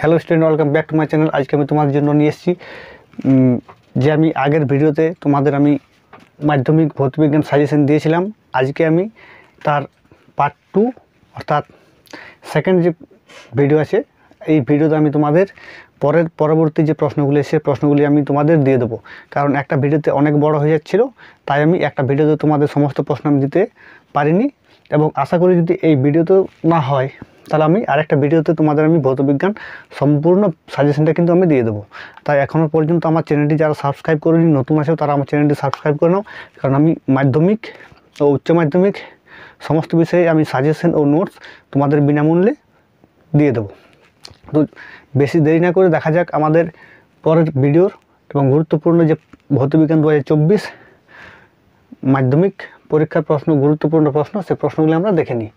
Hello student, welcome back to my channel. आज के तुम्हारे जন্য নিয়ে এসেছি যে আমি আগের ভিডিওতে তোমাদের আমি মাধ্যমিক ভৌতবিজ্ঞান সাজেশন দিয়েছিলাম। আজকে আমি তার পার্ট 2 অর্থাৎ সেকেন্ড যে ভিডিও আছে, এই ভিডিওতে আমি তোমাদের পরবর্তী যে প্রশ্নগুলি সেই প্রশ্নগুলি আমি তোমাদের দিয়ে দেবো। কারণ একটা ভিডিওতে অনেক বড় হয়ে যাচ্ছিল, তাই আমি একটা ভিডিওতে তোমাদের সমস্ত প্রশ্ন আমি দিতে পারিনি। এবং আশা করি যদি এই ভিডিওতে না হয় তাহলে আমি আরেকটা ভিডিওতে তোমাদের আমি ভৌতবিজ্ঞান সম্পূর্ণ সাজেশনটা কিন্তু আমি দিয়ে দেবো। তাই এখনও পর্যন্ত আমার চ্যানেলটি যারা সাবস্ক্রাইব করেনি, নতুন আছে, তারা আমার চ্যানেলটি সাবস্ক্রাইব করে নাও। কারণ আমি মাধ্যমিক ও উচ্চ মাধ্যমিক সমস্ত বিষয়ে আমি সাজেশন ও নোটস তোমাদের বিনামূল্যে দিয়ে দেবো। তো বেশি দেরি না করে দেখা যাক আমাদের পরের ভিডিওর এবং গুরুত্বপূর্ণ যে ভৌতবিজ্ঞান 2024 মাধ্যমিক পরীক্ষার প্রশ্ন, গুরুত্বপূর্ণ প্রশ্ন, সেই প্রশ্নগুলি আমরা দেখে নিই।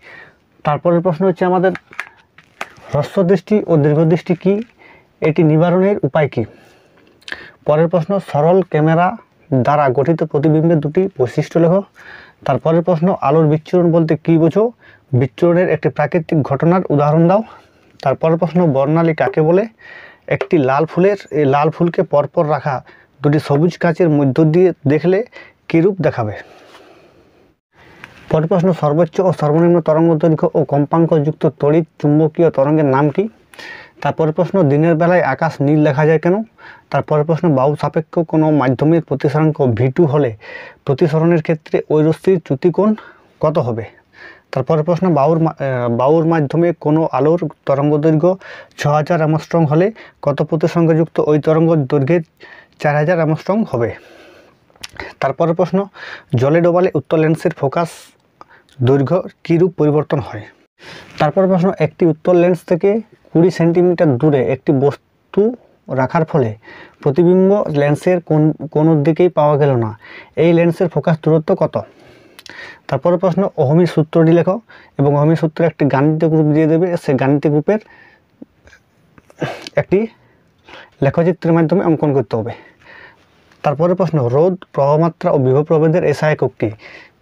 তারপরের প্রশ্ন হচ্ছে আমাদের হ্রস্ব দৃষ্টি ও দীর্ঘদৃষ্টি কী, এটি নিবারণের উপায় কী। পরের প্রশ্ন সরল ক্যামেরা দ্বারা গঠিত প্রতিবিম্বের দুটি বৈশিষ্ট্য লেখো। তারপরের প্রশ্ন আলোর বিচ্ছুরণ বলতে কী বোঝো, বিচ্ছুরণের একটি প্রাকৃতিক ঘটনার উদাহরণ দাও। তারপরের প্রশ্ন বর্ণালী কাকে বলে, একটি লাল ফুলকে পরপর রাখা দুটি সবুজ কাচের মধ্য দিয়ে দেখলে কী রূপ দেখাবে। পরের প্রশ্ন সর্বোচ্চ ও সর্বনিম্ন তরঙ্গ দৈর্ঘ্য ও কম্পাঙ্কযুক্ত তড়িৎ চুম্বকীয় তরঙ্গের নাম কি। তারপরের প্রশ্ন দিনের বেলায় আকাশ নীল দেখা যায় কেন। তারপরের প্রশ্ন বায়ু সাপেক্ষ কোনো মাধ্যমের প্রতিসরাঙ্ক V2 হলে প্রতিসরণের ক্ষেত্রে ওই রশ্মির চ্যুতিকোণ কত হবে। তারপরের প্রশ্ন বায়ুর মাধ্যমে কোনো আলোর তরঙ্গ দৈর্ঘ্য 6000 অ্যাংস্ট্রম হলে কত প্রতিসরাঙ্কযুক্ত ওই তরঙ্গ দৈর্ঘ্যের 4000 অ্যাংস্ট্রম হবে। তারপরের প্রশ্ন জলে ডোবালে উত্তল লেন্সের ফোকাস দৈর্ঘ্য কীরূপ পরিবর্তন হয়। তারপরের প্রশ্ন একটি উত্তল লেন্স থেকে 20 সেন্টিমিটার দূরে একটি বস্তু রাখার ফলে প্রতিবিম্ব লেন্সের কোন দিকেই পাওয়া গেল না, এই লেন্সের ফোকাস দূরত্ব কত। তারপরের প্রশ্ন ওহমের সূত্রটি লেখো এবং ওহমের সূত্রে একটি গাণিতিক রূপ দিয়ে দেবে, সেই গাণিতিক রূপের একটি লেখচিত্রের মাধ্যমে অঙ্কন করতে হবে। তারপরের প্রশ্ন রোধ, প্রবাহমাত্রা ও বিভব প্রভেদের এসআই একক কী।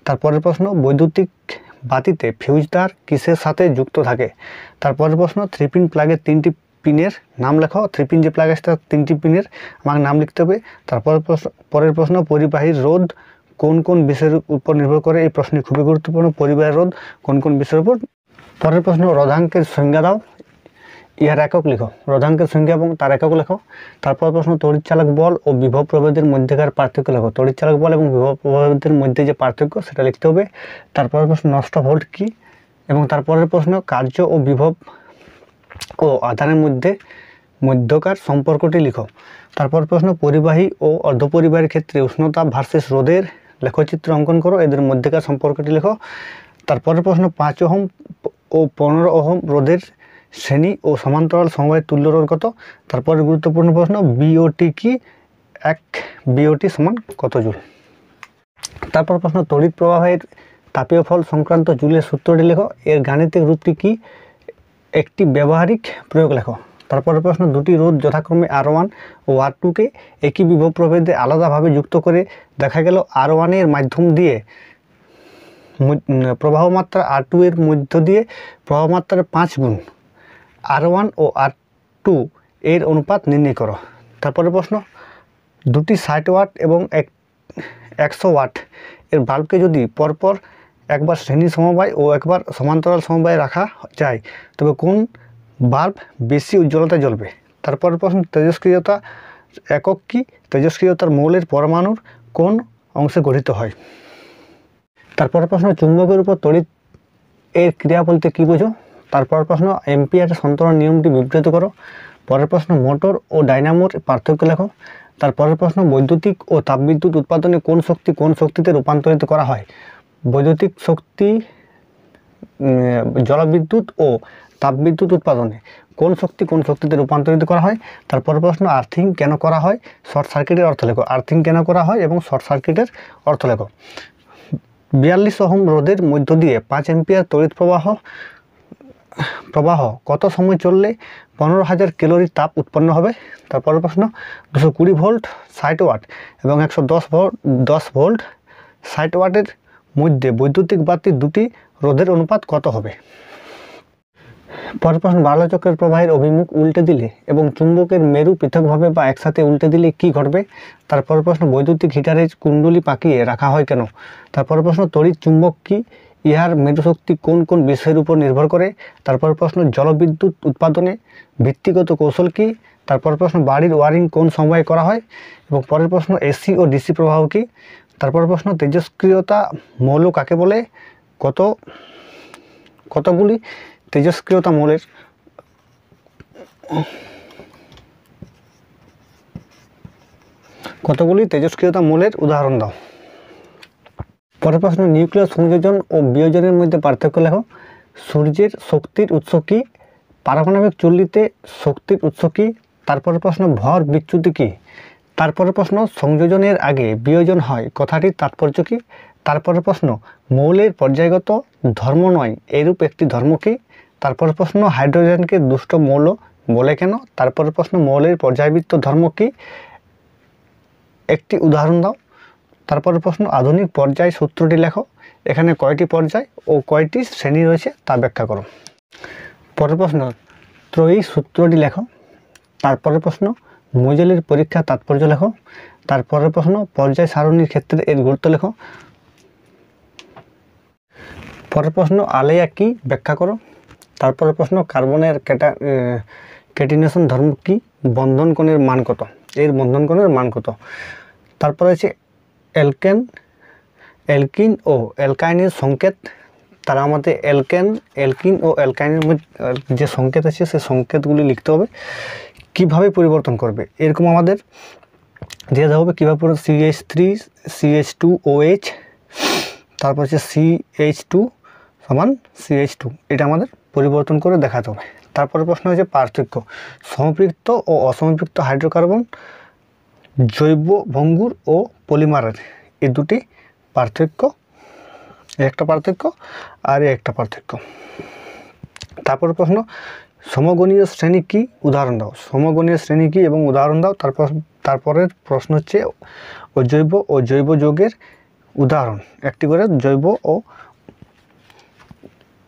তারপরের প্রশ্ন বৈদ্যুতিক বাতিতে ফিউজ তার কিসের সাথে যুক্ত থাকে। তারপরের প্রশ্ন 3 পিন প্লাগের 3টি পিনের নাম লেখো। 3 পিন যে প্লাগ আছে তার 3টি পিনের আমাকে নাম লিখতে হবে। পরের প্রশ্ন পরিবাহীর রোধ কোন কোন বিষয়ের উপর নির্ভর করে, এই প্রশ্নটি খুবই গুরুত্বপূর্ণ। পরিবাহীর রোধ কোন কোন বিষয়ের উপর। পরের প্রশ্ন রোধাঙ্কের সংজ্ঞা দাও, ইহার একক লিখো। রোধাঙ্কের সংজ্ঞা এবং তার একক লেখো। তারপর প্রশ্ন তড়িৎচালক বল ও বিভব প্রভেদের মধ্যেকার পার্থক্য লেখো। তড়িৎচালক বল এবং বিভব প্রভেদের মধ্যে যে পার্থক্য সেটা লিখতে হবে। তারপরের প্রশ্ন নষ্ট ভোল্ট কী এবং তারপরের প্রশ্ন কার্য ও বিভব ও আধানের মধ্যকার সম্পর্কটি লিখো। তারপর প্রশ্ন পরিবাহী ও অর্ধপরিবাহীর ক্ষেত্রে উষ্ণতা ভার্সেস রোধের লেখচিত্র অঙ্কন করো, এদের মধ্যকার সম্পর্কটি লেখো। তারপরের প্রশ্ন 5 ওহম ও 15 ওহম রোধের শ্রেণী ও সমান্তরাল সমবায়ের তুল্য রোধ কত। তারপরে গুরুত্বপূর্ণ প্রশ্ন বিওটি কি, 1 বিওটি সমান কত জুল। তারপর প্রশ্ন তড়িৎ প্রবাহের তাপীয় ফল সংক্রান্ত জুলের সূত্রটি লেখো, এর গাণিতিক রূপটি কি, একটি ব্যবহারিক প্রয়োগ লেখো। তারপরে প্রশ্ন দুটি রোধ যথাক্রমে R1 ও R2কে একই বিভব প্রভেদে আলাদাভাবে যুক্ত করে দেখা গেল R1 এর মাধ্যম দিয়ে প্রবাহমাত্রা R2 এর মধ্য দিয়ে প্রবাহমাত্রার 5 গুণ, R1 ও R2 এর অনুপাত নির্ণয় করো। তারপরে প্রশ্ন দুটি 60 ওয়াট এবং 100 ওয়াট এর বাল্বকে যদি পরপর একবার শ্রেণী সমবায় ও একবার সমান্তরাল সমবায়ে রাখা যায় তবে কোন বাল্ব বেশি উজ্জ্বলতা জ্বলবে। তারপরের প্রশ্ন তেজস্ক্রিয়তা একক কী, তেজস্ক্রিয়তার মৌলের পরমাণুর কোন অংশে গঠিত হয়। তারপরের প্রশ্ন চুম্বকের উপর তড়িৎ এর ক্রিয়া বলতে কী বোঝো। তারপরের প্রশ্ন এম্পিয়ারের সন্তরণ নিয়মটি বিবৃত করো। পরের প্রশ্ন মোটর ও ডাইনামোর পার্থক্য লেখো। তারপরের প্রশ্ন বৈদ্যুতিক ও তাপবিদ্যুৎ উৎপাদনে কোন শক্তিতে রূপান্তরিত করা হয়। বৈদ্যুতিক শক্তি জলবিদ্যুৎ ও তাপবিদ্যুৎ উৎপাদনে কোন শক্তিতে রূপান্তরিত করা হয়। তারপরের প্রশ্ন আর্থিং কেন করা হয়, শর্ট সার্কিটের অর্থ লেখো। আর্থিং কেন করা হয় এবং শর্ট সার্কিটের অর্থ লেখো। 42 ওহম রোধের মধ্য দিয়ে 5 এম্পিয়ার তড়িৎ প্রবাহ কত সময় চললে 15,000 ক্যালোরি তাপ উৎপন্ন হবে। তারপরের প্রশ্ন 220 ভোল্ট 60 ওয়াট এবং 110 ভোল্ট 60 ওয়াটের মধ্যে বৈদ্যুতিক বাতির দুটি রোধের অনুপাত কত হবে। পরের প্রশ্ন, বার্লোচক্রের প্রবাহের অভিমুখ উল্টে দিলে এবং চুম্বকের মেরু পৃথকভাবে বা একসাথে উল্টে দিলে কি ঘটবে? তারপরের প্রশ্ন, বৈদ্যুতিক হিটারের কুণ্ডলী পাকিয়ে রাখা হয় কেন? তারপরের প্রশ্ন, তড়িৎ চুম্বক কি? ইহার মেরুশক্তি কোন কোন বিষয়ের উপর নির্ভর করে? তারপরের প্রশ্ন, জলবিদ্যুৎ উৎপাদনে ভিত্তিগত কৌশল কি? তারপরের প্রশ্ন, বাড়ির ওয়ারিং কোন সময়ে করা হয়? এবং পরের প্রশ্ন, এসি ও ডিসি প্রবাহ কি? তারপরের প্রশ্ন, তেজস্ক্রিয়তা মৌল কাকে বলে? কতগুলি তেজস্ক্রিয়তা মৌলের উদাহরণ দাও। পরের প্রশ্ন, নিউক্লিয় সংযোজন ও বিয়োজনের মধ্যে পার্থক্য লেখো। সূর্যের শক্তির উৎস কি? পারমাণবিক চুল্লিতে শক্তির উৎস কি? তারপরের প্রশ্ন, ভর বিচ্যুতি কি? তারপরের প্রশ্ন, সংযোজনের আগে বিয়োজন হয় কথাটির তাৎপর্য কি? তারপরের প্রশ্ন, মৌলের পর্যায়গত ধর্ম নয় এরূপ একটি ধর্ম কি? তারপরের প্রশ্ন, হাইড্রোজেনকে দুষ্ট মৌল বলে কেন? তারপরের প্রশ্ন, মৌলের পর্যায়বৃত্ত ধর্ম কি? একটি উদাহরণ দাও। তারপরের প্রশ্ন, আধুনিক পর্যায় সূত্রটি লেখো। এখানে কয়টি পর্যায় ও কয়টি শ্রেণী রয়েছে তা ব্যাখ্যা করো। পরের প্রশ্ন, ত্রয়ী সূত্রটি লেখো। তারপরের প্রশ্ন, মোজেলের পরীক্ষা তাৎপর্য লেখো। তারপরের প্রশ্ন, পর্যায় সারণীর ক্ষেত্রে এর গুরুত্ব লেখো। পরের প্রশ্ন, আলেয়া কি ব্যাখ্যা করো। তারপরের প্রশ্ন, কার্বনের ক্যাটিনেশন ধর্ম কি? বন্ধন কোণের মান কত? এর বন্ধন কোণের মান কত? তারপরে আছে অ্যালকিন ও অ্যালকাইনের সংকেত। তারা আমাদের অ্যালকিন ও অ্যালকাইনের মধ্যে যে সংকেত আছে সেই সংকেতগুলি লিখতে হবে। কিভাবে পরিবর্তন করবে এরকম আমাদের দিয়ে দেওয়া হবে। কীভাবে CH3 CH2OH, তারপর হচ্ছে CH2 সমান CH2, এটা আমাদের পরিবর্তন করে দেখাতে হবে। তারপরে প্রশ্ন হচ্ছে পার্থক্য, সমপৃক্ত ও অসমপৃক্ত হাইড্রোকার্বন, জৈব ভঙ্গুর ও পলিমারের এই দুটি পার্থক্য, একটা পার্থক্য আর একটা পার্থক্য। তারপর প্রশ্ন, সমগণীয় শ্রেণী কি? উদাহরণ দাও। সমগণীয় শ্রেণী কি এবং উদাহরণ দাও। তারপরের প্রশ্ন হচ্ছে অজৈব ও জৈব যৌগের উদাহরণ, একটি করে জৈব ও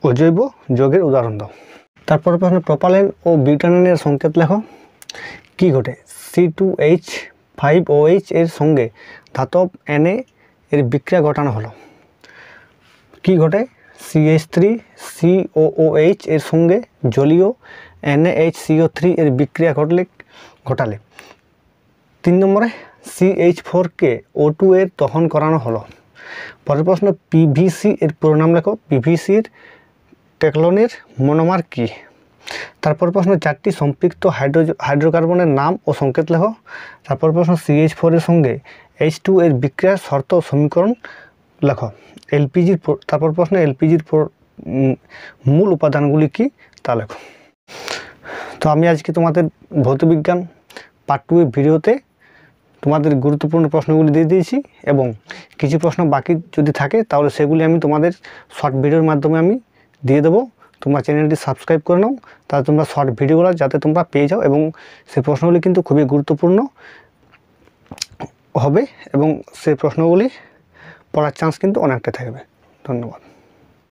অজৈব যৌগের উদাহরণ দাও। তারপর প্রশ্ন, প্রোপালেন ও বিউটানেনের সংকেত লেখো। কি ঘটে? C2H5OH এর সঙ্গে ধাতব Na এর বিক্রিয়া ঘটানো হলো। কি ঘটে? CH3COOH এর সঙ্গে জলীয় NaHCO3 এর বিক্রিয়া ঘটালে। 3 নম্বরে CH4কে O2 এর দহন করানো হলো। পরের প্রশ্ন, PVC এর পুরো নাম লেখো। PVC এর টেকলোনের মনোমার কি? তারপর প্রশ্ন, 4টি সম্পৃক্ত হাইড্রোকার্বনের নাম ও সংকেত লেখো। তারপর প্রশ্ন, CH4 এর সঙ্গে H2 এর বিক্রিয়ার শর্ত সমীকরণ লেখো। তারপর প্রশ্ন, এলপিজির মূল উপাদানগুলি কি তা লেখো। তো আমি আজকে তোমাদের ভৌতবিজ্ঞান পার্ট 2 এর ভিডিওতে তোমাদের গুরুত্বপূর্ণ প্রশ্নগুলি দিয়ে দিয়েছি এবং কিছু প্রশ্ন বাকি যদি থাকে তাহলে সেগুলি আমি তোমাদের শর্ট ভিডিওর মাধ্যমে আমি দিয়ে দেবো। তোমরা চ্যানেলটি সাবস্ক্রাইব করে নাও, তাহলে তোমরা শর্ট ভিডিওগুলো যাতে তোমরা পেয়ে যাও এবং সেই প্রশ্নগুলি কিন্তু খুবই গুরুত্বপূর্ণ হবে এবং সেই প্রশ্নগুলি পড়ার চান্স কিন্তু অনেকটা থাকবে। ধন্যবাদ।